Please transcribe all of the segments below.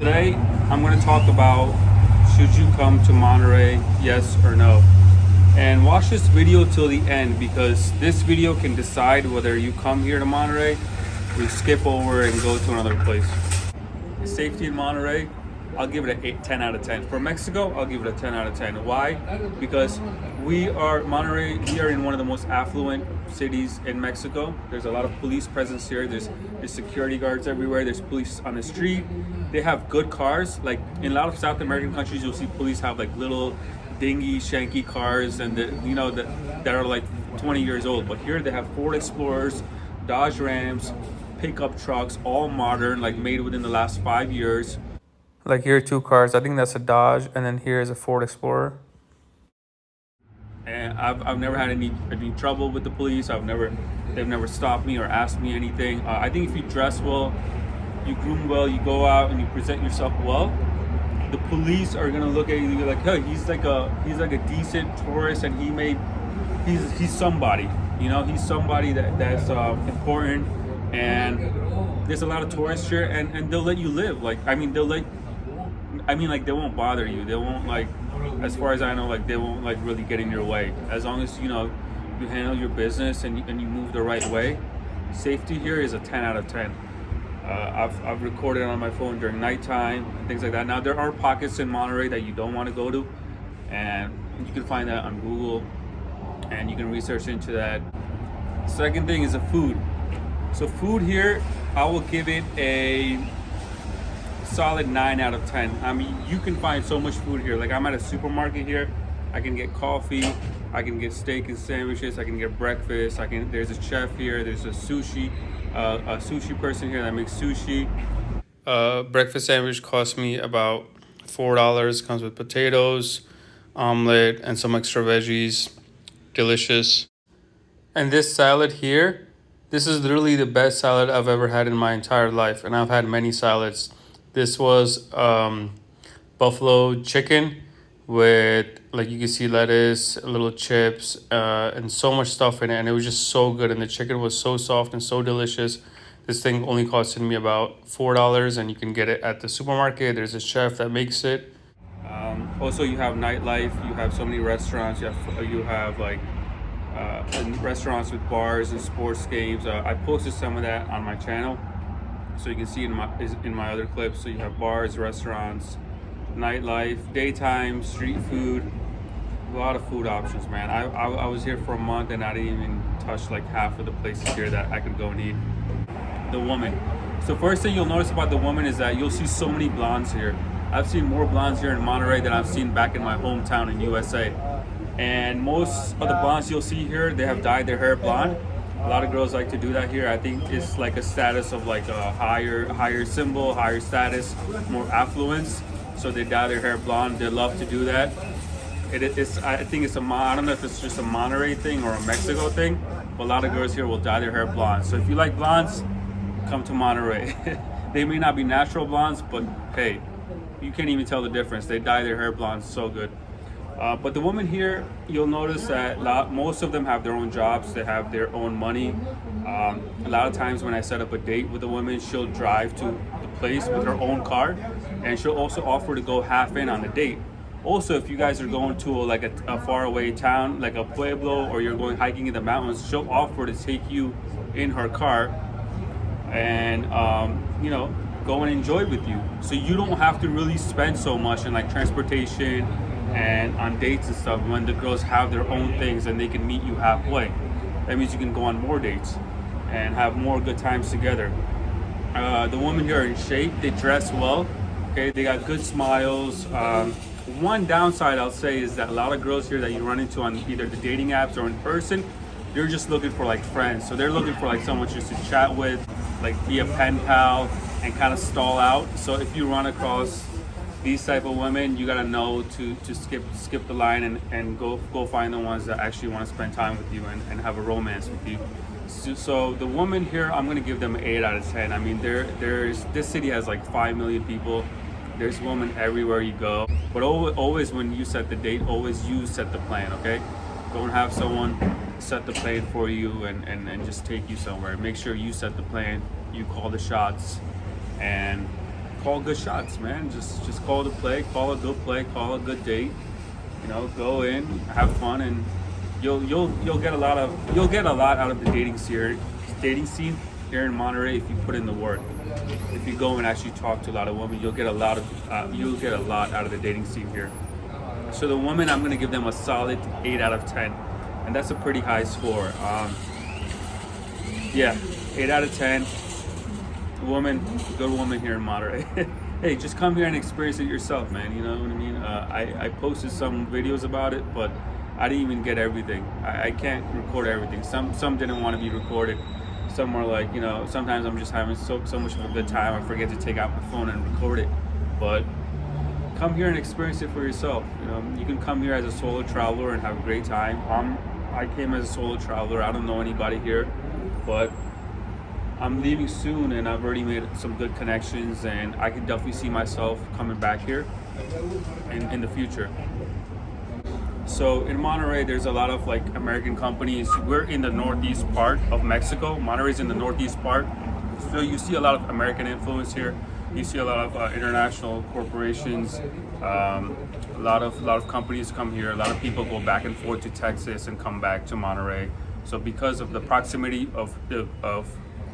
Today, I'm going to talk about should you come to Monterey, yes or no. And watch this video till the end because this video can decide whether you come here to Monterey or you skip over and go to another place. Safety in Monterey, I'll give it a 10 out of 10. For Mexico, I'll give it a 10 out of 10. Why? Because Monterey, we are in one of the most affluent cities in Mexico. There's a lot of police presence here. There's security guards everywhere. There's police on the street. They have good cars. Like in a lot of South American countries, you'll see police have like little dingy, shanky cars and that are like 20 years old. But here they have Ford Explorers, Dodge Rams, pickup trucks, all modern, like made within the last 5 years. Like here are two cars. I think that's a Dodge, and then here is a Ford Explorer. And I've never had any trouble with the police. They've never stopped me or asked me anything. I think if you dress well, you groom well, you go out and you present yourself well, the police are gonna look at you like, hey, he's like a decent tourist, and he's somebody. He's somebody that's important. And there's a lot of tourists here, and they'll let you live. They won't bother you. They won't, like, as far as I know, like, they won't like really get in your way. As long as you handle your business and you move the right way. Safety here is a 10 out of 10. I've recorded on my phone during nighttime and things like that. Now there are pockets in Monterey that you don't want to go to, and you can find that on Google, and you can research into that. Second thing is the food. So food here, I will give it a solid 9 out of 10. I mean, you can find so much food here. Like, I'm at a supermarket here. I can get coffee. I can get steak and sandwiches. I can get breakfast. There's a chef here. There's a sushi person here that makes sushi. Breakfast sandwich cost me about $4. Comes with potatoes, omelet, and some extra veggies. Delicious. And this salad here, this is literally the best salad I've ever had in my entire life, and I've had many salads. This was buffalo chicken with, like, you can see lettuce, little chips, and so much stuff in it, and it was just so good, and the chicken was so soft and so delicious. This thing only costed me about $4, and you can get it at the supermarket. There's a chef that makes it. Also, you have nightlife. You have so many restaurants. You have and restaurants with bars and sports games. I posted some of that on my channel, so you can see in my other clips. So you have bars, restaurants, nightlife, daytime, street food, a lot of food options, man. I was here for a month and I didn't even touch like half of the places here that I could go and eat. The woman. So first thing you'll notice about the woman is that you'll see so many blondes here. I've seen more blondes here in Monterey than I've seen back in my hometown in USA. And most of the blondes you'll see here, they have dyed their hair blonde. A lot of girls like to do that here. I think it's like a status of like a higher symbol, higher status, more affluence. So they dye their hair blonde. They love to do that. I think I don't know if it's just a Monterey thing or a Mexico thing, but a lot of girls here will dye their hair blonde. So if you like blondes, come to Monterey. They may not be natural blondes, but hey, you can't even tell the difference. They dye their hair blonde so good. But the women here, you'll notice that most of them have their own jobs. They have their own money. A lot of times when I set up a date with a woman, she'll drive to the place with her own car, and she'll also offer to go half in on the date. Also, if you guys are going to a faraway town, like a pueblo, or you're going hiking in the mountains, she'll offer to take you in her car and go and enjoy with you. So you don't have to really spend so much in like transportation and on dates and stuff when the girls have their own things and they can meet you halfway. That means you can go on more dates and have more good times together. The women here are in shape. They dress well. Okay, they got good smiles. One downside I'll say is that a lot of girls here that you run into on either the dating apps or in person, they're just looking for like friends. So they're looking for like someone just to chat with, like be a pen pal and kind of stall out. So if you run across these type of women, you gotta know to skip the line and go find the ones that actually want to spend time with you and have a romance with you. So the women here, I'm gonna give them an 8 out of 10. I mean, this city has like 5 million people. There's women everywhere you go. But always when you set the date, always you set the plan, okay? Don't have someone set the plan for you and just take you somewhere. Make sure you set the plan, you call the shots, and call good shots, man. Just call the play, call a good play, call a good date. You know, go in, have fun, and you'll get a lot out of the dating scene here in Monterey if you put in the work. If you go and actually talk to a lot of women, you'll get a lot out of the dating scene here. So the women, I'm gonna give them a solid 8 out of 10, and that's a pretty high score. Yeah, 8 out of 10. Good woman here in Monterey. Hey, just come here and experience it yourself, man. You know what I mean? I posted some videos about it, but I didn't even get everything. I can't record everything. Some didn't want to be recorded. Some were like, you know, sometimes I'm just having so much of a good time, I forget to take out my phone and record it. But come here and experience it for yourself. You know, you can come here as a solo traveler and have a great time. I came as a solo traveler. I don't know anybody here, but I'm leaving soon, and I've already made some good connections, and I can definitely see myself coming back here in the future. So in Monterey, there's a lot of like American companies. We're in the northeast part of Mexico. Monterey's in the northeast part, so you see a lot of American influence here. You see a lot of international corporations. A lot of companies come here. A lot of people go back and forth to Texas and come back to Monterey. So because of the proximity of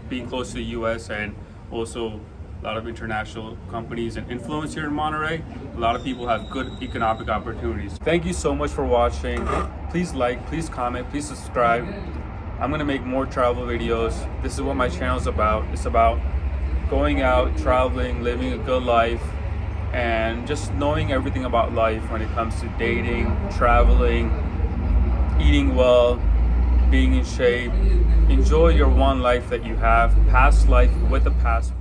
being close to the U.S. and also a lot of international companies and influence here in Monterey, a lot of people have good economic opportunities. Thank you so much for watching. Please like, please comment, please subscribe. I'm gonna make more travel videos. This is what my channel is about. It's about going out, traveling, living a good life, and just knowing everything about life when it comes to dating, traveling, eating well, being in shape. Enjoy your one life that you have. Past life with a passport.